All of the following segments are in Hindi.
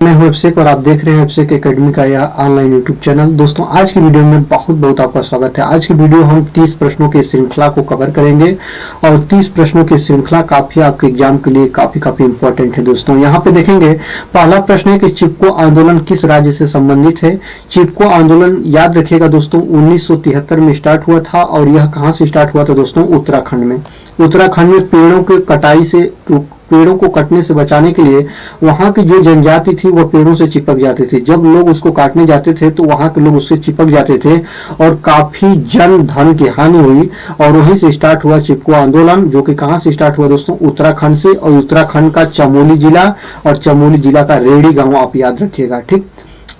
मैं हूं अभिषेक और आप देख रहे हैं अभिषेक एकेडमी का यह ऑनलाइन यूट्यूब चैनल। दोस्तों, आज की वीडियो में बहुत बहुत आपका स्वागत है। आज की वीडियो हम 30 प्रश्नों की श्रृंखला को कवर करेंगे और 30 प्रश्नों की श्रृंखला काफी आपके एग्जाम के लिए काफी इंपॉर्टेंट है। दोस्तों, यहाँ पे देखेंगे, पहला प्रश्न है कि चिपको आंदोलन किस राज्य से संबंधित है। चिपको आंदोलन याद रखिएगा दोस्तों 1973 में स्टार्ट हुआ था और यह कहाँ से स्टार्ट हुआ था दोस्तों? उत्तराखंड में। उत्तराखंड में पेड़ों को कटने से बचाने के लिए वहां की जो जनजाति थी वह पेड़ों से चिपक जाते थे। जब लोग उसको काटने जाते थे तो वहां के लोग उससे चिपक जाते थे और काफी जन धन की हानि हुई और वहीं से स्टार्ट हुआ चिपको आंदोलन, जो कि कहां से स्टार्ट हुआ दोस्तों? उत्तराखंड से। और उत्तराखंड का चमोली जिला और चमोली जिला का रेडी गांव आप याद रखिएगा। ठीक,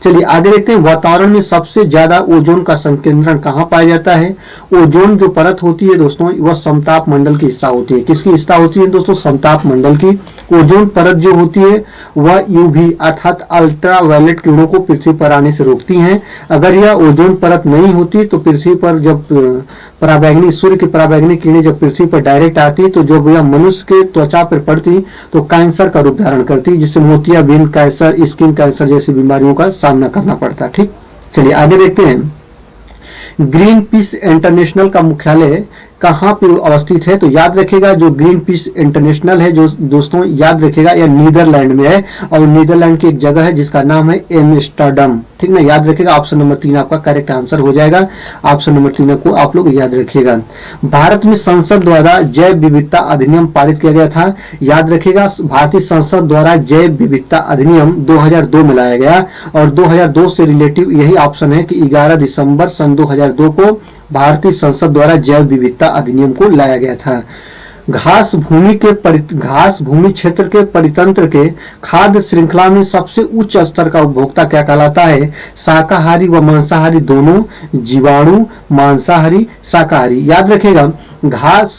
चलिए आगे देखते हैं। वातावरण में सबसे ज्यादा ओजोन का संकेंद्रण कहाँ पाया जाता है? ओजोन जो परत होती है दोस्तों वह समताप मंडल की हिस्सा होती है। किसकी हिस्सा होती है दोस्तों? समताप मंडल की। ओजोन परत जो होती है वह यूवी अर्थात अल्ट्रावायलेट किरणों को पृथ्वी पर आने से रोकती हैं। अगर यह ओजोन परत नहीं होती तो पृथ्वी पर जब सूर्य की पराबैंगनी किरणें जब पृथ्वी पर डायरेक्ट आती तो जब यह मनुष्य के त्वचा पर पड़ती तो कैंसर का रूप धारण करती, जिससे मोतियाबिंद कैंसर, स्किन कैंसर जैसी बीमारियों का सामना करना पड़ता। ठीक, चलिए आगे देखते हैं। ग्रीन पीस इंटरनेशनल का मुख्यालय कहाँ पे अवस्थित है? तो याद रखिएगा जो ग्रीन पीस इंटरनेशनल है जो दोस्तों याद रखिएगा यह नीदरलैंड में है और नीदरलैंड की एक जगह है जिसका नाम है एम्स्टर्डम। ठीक ना, याद रखिएगा। ऑप्शन नंबर 3 आपका करेक्ट आंसर हो जाएगा। ऑप्शन नंबर 3 को आप लोग याद रखिएगा। भारत में संसद द्वारा जैव विविधता अधिनियम पारित किया गया था। याद रखिएगा भारतीय संसद द्वारा जैव विविधता अधिनियम 2002 में लाया गया और 2002 से रिलेटिव यही ऑप्शन है कि 11 दिसंबर सन 2002 को भारतीय संसद द्वारा जैव विविधता अधिनियम को लाया गया था। घास भूमि क्षेत्र के परितंत्र के खाद्य श्रृंखला में सबसे उच्च स्तर का उपभोक्ता क्या कहलाता है? शाकाहारी व मांसाहारी दोनों, जीवाणु, मांसाहारी, शाकाहारी। याद रखेगा घास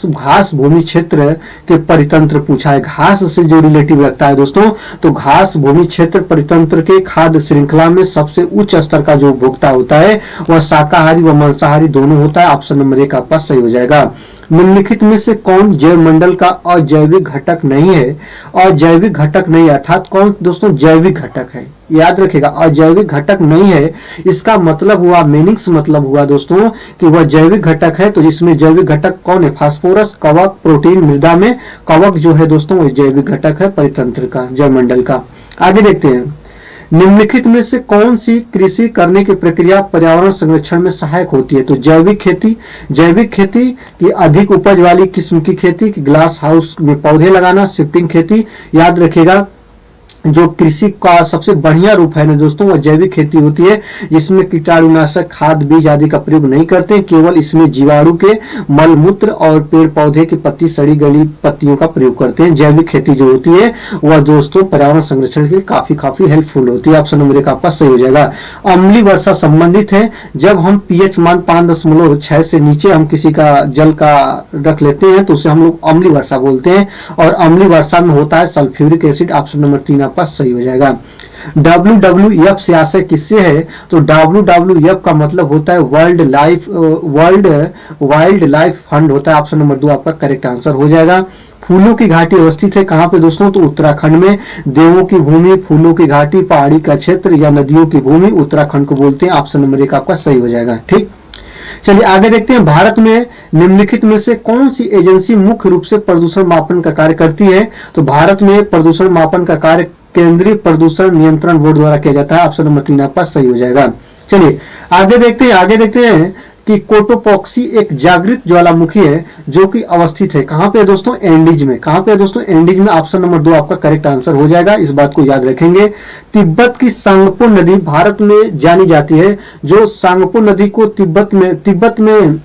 भूमि क्षेत्र के परितंत्र पूछा है, घास से जो रिलेटिव रखता है दोस्तों, तो घास भूमि क्षेत्र परितंत्र के खाद्य श्रृंखला में सबसे उच्च स्तर का जो उपभोक्ता होता है वह शाकाहारी व मांसाहारी दोनों होता है। ऑप्शन नंबर 1 आपका सही हो जाएगा। निम्नलिखित में से कौन जैव मंडल का अजैविक घटक नहीं है? अजैविक घटक नहीं अर्थात कौन दोस्तों? जैविक घटक है। याद रखिएगा अजैविक घटक नहीं है, इसका मतलब हुआ, मीनिंग्स मतलब हुआ दोस्तों कि वह जैविक घटक है। तो इसमें जैविक घटक कौन है? फास्फोरस, कवक, प्रोटीन। मृदा में कवक जो है दोस्तों वह जैविक घटक है परितंत्र का, जैव मंडल का। आगे देखते हैं। निम्नलिखित में से कौन सी कृषि करने की प्रक्रिया पर्यावरण संरक्षण में सहायक होती है? तो जैविक खेती की अधिक उपज वाली किस्म की खेती, की ग्लास हाउस में पौधे लगाना, शिफ्टिंग खेती। याद रखिएगा जो कृषि का सबसे बढ़िया रूप है ना दोस्तों वह जैविक खेती होती है, जिसमें कीटाणुनाशक, खाद, बीज आदि का प्रयोग नहीं करते, केवल इसमें जीवाणु के मलमूत्र और पेड़ पौधे की पत्ती, सड़ी गली पत्तियों का प्रयोग करते हैं। जैविक खेती जो होती है वह दोस्तों पर्यावरण संरक्षण के लिए काफी हेल्पफुल होती है। ऑप्शन नंबर 1 आपका सही हो जाएगा। अम्लीय वर्षा संबंधित है। जब हम pH मान 5.6 से नीचे हम किसी का जल का रख लेते हैं तो उसे हम लोग अम्लीय वर्षा बोलते हैं और अम्लीय वर्षा में होता है सल्फ्यूरिक एसिड। ऑप्शन नंबर 3 आपका सही हो जाएगा। WWF से आशय किससे है? तो WWF का मतलब होता है वर्ल्ड वाइल्ड लाइफ फंड होता है। ऑप्शन नंबर 2 आपका करेक्ट आंसर हो जाएगा। फूलों की घाटी अवस्थित है कहाँ पे दोस्तों? तो उत्तराखंड में। देवों की भूमि, फूलों की घाटी, पहाड़ी का क्षेत्र या नदियों की भूमि उत्तराखंड को बोलते हैं। ऑप्शन नंबर 1 आपका सही हो जाएगा। ठीक, चलिए आगे देखते हैं। भारत में निम्नलिखित में से कौन सी एजेंसी मुख्य रूप से प्रदूषण मापन का कार्य करती है? तो भारत में प्रदूषण मापन का कार्य केंद्रीय प्रदूषण नियंत्रण बोर्ड द्वारा किया जाता है। ऑप्शन नंबर 3 आपका सही हो जाएगा। चलिए आगे देखते हैं कि कोटोपॉक्सी एक जागृत ज्वालामुखी है जो कि अवस्थित है कहां पे दोस्तों? एंडीज में। कहां पे दोस्तों? एंडीज में। ऑप्शन नंबर 2 आपका करेक्ट आंसर हो जाएगा। इस बात को याद रखेंगे। तिब्बत की सांगपो नदी भारत में जानी जाती है। जो सांगपो नदी को तिब्बत में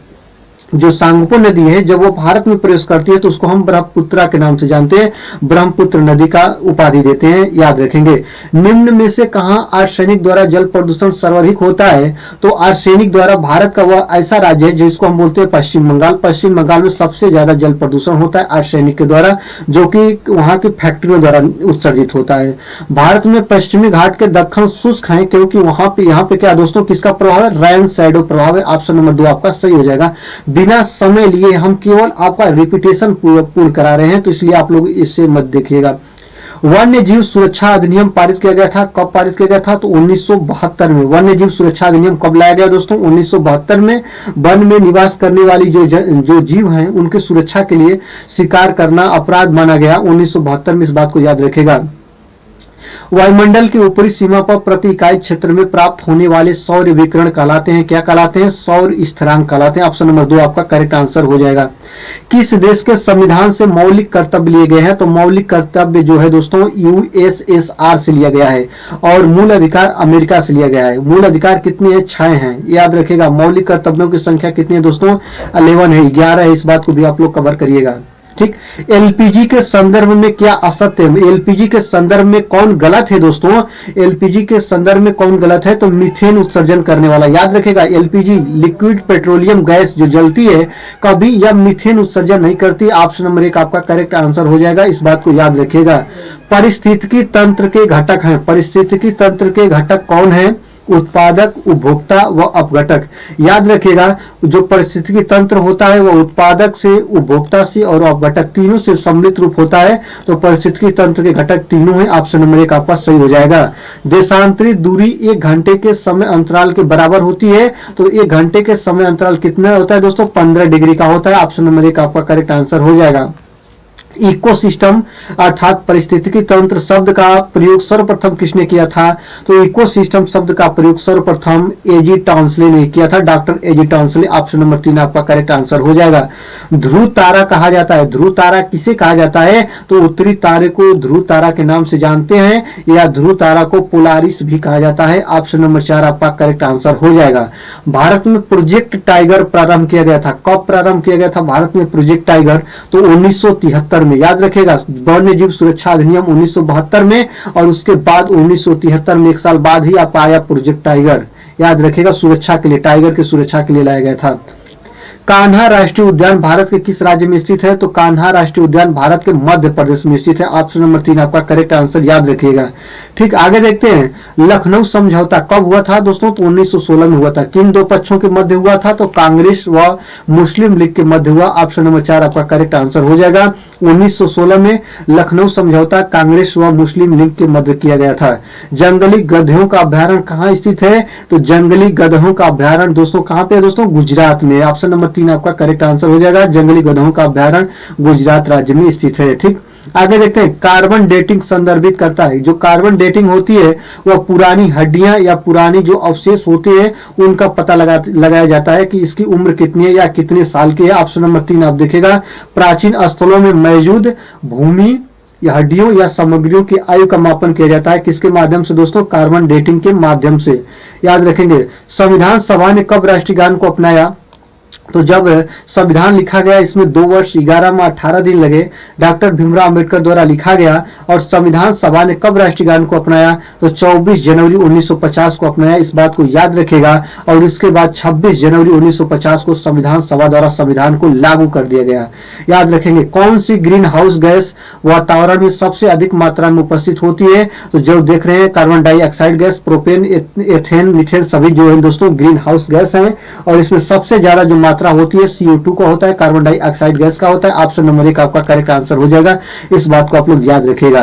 जो सांगपो नदी है जब वो भारत में प्रवेश करती है तो उसको हम ब्रह्मपुत्रा के नाम से जानते हैं, ब्रह्मपुत्र नदी का उपाधि देते हैं। याद रखेंगे। निम्न में से कहां आर्सेनिक द्वारा जल प्रदूषण सर्वाधिक होता है? तो आर्सेनिक द्वारा भारत का वह ऐसा राज्य है जिसको हम बोलते हैं पश्चिम बंगाल। पश्चिम बंगाल में सबसे ज्यादा जल प्रदूषण होता है आर्सेनिक के द्वारा, जो कि वहां की फैक्ट्रियों द्वारा उत्सर्जित होता है। भारत में पश्चिमी घाट के दक्षिण शुष्क है क्योंकि यहाँ पे क्या दोस्तों किसका प्रभाव है? रेन शैडो प्रभाव है। ऑप्शन नंबर 2 आपका सही हो जाएगा। बिना समय लिए हम केवल आपका रिपीटेशन पूर्ण करा रहे हैं तो इसलिए आप लोग इससे मत देखिएगा। वन्य जीव सुरक्षा अधिनियम पारित किया गया था, कब पारित किया गया था? तो 1972 में। वन्य जीव सुरक्षा अधिनियम कब लाया गया दोस्तों? 1972 में। वन में निवास करने वाली जो जीव हैं उनकी सुरक्षा के लिए शिकार करना अपराध माना गया 1972 में, इस बात को याद रखेगा। वायुमंडल की ऊपरी सीमा पर प्रति इकाई क्षेत्र में प्राप्त होने वाले सौर विकिरण कहलाते हैं, क्या कहलाते हैं? सौर स्थिरांक कहलाते हैं। ऑप्शन नंबर 2 आपका करेक्ट आंसर हो जाएगा। किस देश के संविधान से मौलिक कर्तव्य लिए गए हैं? तो मौलिक कर्तव्य जो है दोस्तों यूएसएसआर से लिया गया है और मूल अधिकार अमेरिका से लिया गया है। मूल अधिकार कितने हैं? 6 हैं, याद रखेगा। मौलिक कर्तव्यों की संख्या कितनी है दोस्तों? 11 है, 11 है। इस बात को भी आप लोग कवर करिएगा, ठीक। एलपीजी के संदर्भ में क्या असत्य है? एलपीजी के संदर्भ में कौन गलत है दोस्तों? एलपीजी के संदर्भ में कौन गलत है? तो मीथेन उत्सर्जन करने वाला, याद रखेगा। एलपीजी लिक्विड पेट्रोलियम गैस जो जलती है कभी यह मीथेन उत्सर्जन नहीं करती। ऑप्शन नंबर 1 आपका करेक्ट आंसर हो जाएगा, इस बात को याद रखिएगा। पारिस्थितिकी तंत्र के घटक हैं, पारिस्थितिकी तंत्र के घटक कौन है? उत्पादक, उपभोक्ता व अपघटक। याद रखिएगा, जो पारिस्थितिकी तंत्र होता है वह उत्पादक से, उपभोक्ता से और अपघटक तीनों से सम्मिलित रूप होता है। तो पारिस्थितिकी तंत्र के घटक तीनों हैं। ऑप्शन नंबर 1 आपका सही हो जाएगा। देशांतरित दूरी 1 घंटे के समय अंतराल के बराबर होती है। तो 1 घंटे के समय अंतराल कितना होता है दोस्तों? 15 डिग्री का होता है। ऑप्शन नंबर 1 आपका करेक्ट आंसर हो जाएगा। इकोसिस्टम अर्थात पारिस्थितिकी तंत्र शब्द का प्रयोग सर्वप्रथम किसने किया था? तो इकोसिस्टम शब्द का प्रयोग सर्वप्रथम एजी टॉन्सले ने किया था, डॉक्टर एजी टॉन्सले। ऑप्शन नंबर 3 आपका करेक्ट आंसर हो जाएगा। ध्रुव तारा कहा जाता है, ध्रुव तारा किसे कहा जाता है? तो उत्तरी तारे को ध्रुव तारा के नाम से जानते हैं, या ध्रुव तारा को पोलारिस भी कहा जाता है। ऑप्शन नंबर 4 आपका करेक्ट आंसर हो जाएगा। भारत में प्रोजेक्ट टाइगर प्रारंभ किया गया था, कब प्रारंभ किया गया था भारत में प्रोजेक्ट टाइगर? तो 1973 में, याद रखेगा। वन्य जीव सुरक्षा अधिनियम 1972 में और उसके बाद 1973 में, 1 साल बाद ही आप आया प्रोजेक्ट टाइगर, याद रखेगा। सुरक्षा के लिए, टाइगर की सुरक्षा के लिए लाया गया था। कान्हा राष्ट्रीय उद्यान भारत के किस राज्य में स्थित है? तो कान्हा राष्ट्रीय उद्यान भारत के मध्य प्रदेश में स्थित है। ऑप्शन नंबर 3 आपका करेक्ट आंसर, याद रखिएगा। ठीक, आगे देखते हैं। लखनऊ समझौता कब हुआ था दोस्तों? तो 1916 में हुआ था। किन दो पक्षों के मध्य हुआ था? तो कांग्रेस व मुस्लिम लीग के मध्य हुआ। ऑप्शन नंबर 4 आपका करेक्ट आंसर हो जाएगा। 1916 में लखनऊ समझौता कांग्रेस व मुस्लिम लीग के मध्य किया गया था। जंगली गधों का अभ्यारण्य कहाँ स्थित है? तो जंगली गधों का अभ्यारण्य दोस्तों कहाँ पे है दोस्तों? गुजरात में। ऑप्शन नंबर 3 आपका करेक्ट आंसर हो जाएगा। जंगली गधों का अभ्यारण्य गुजरात राज्य में स्थित है। ठीक, आगे देखते हैं। कार्बन डेटिंग संदर्भित करता है। जो कार्बन डेटिंग होती है वह पुरानी हड्डियां या पुरानी जो अवशेष होते हैं उनका पता लगाया जाता है कि इसकी उम्र कितनी है या कितने साल की है। ऑप्शन नंबर 3 आप देखेगा। प्राचीन स्थलों में मौजूद भूमि या हड्डियों या सामग्रियों की आयु का मापन किया जाता है। किसके माध्यम से दोस्तों? कार्बन डेटिंग के माध्यम से। याद रखेंगे। संविधान सभा ने कब राष्ट्रीय गान को अपनाया? तो जब संविधान लिखा गया, इसमें 2 वर्ष 11 माह 18 दिन लगे। डॉक्टर भीमराव अंबेडकर द्वारा लिखा गया। और संविधान सभा ने कब राष्ट्रीय गान को अपनाया? तो 24 जनवरी 1950 को अपनाया। इस बात को याद रखेगा। और इसके बाद 26 जनवरी 1950 को संविधान सभा द्वारा संविधान को लागू कर दिया गया। याद रखेंगे। कौन सी ग्रीन हाउस गैस वातावरण में सबसे अधिक मात्रा में उपस्थित होती है? तो जो देख रहे हैं, carbon dioxide gas, propane, ethane, methane सभी जो है दोस्तों ग्रीन हाउस गैस है। और इसमें सबसे ज्यादा जो मात्रा होती है CO2 का होता है, कार्बन डाइऑक्साइड गैस का होता है। ऑप्शन नंबर 1 आपका करेक्ट आंसर हो जाएगा। इस बात को आप लोग याद रखिएगा।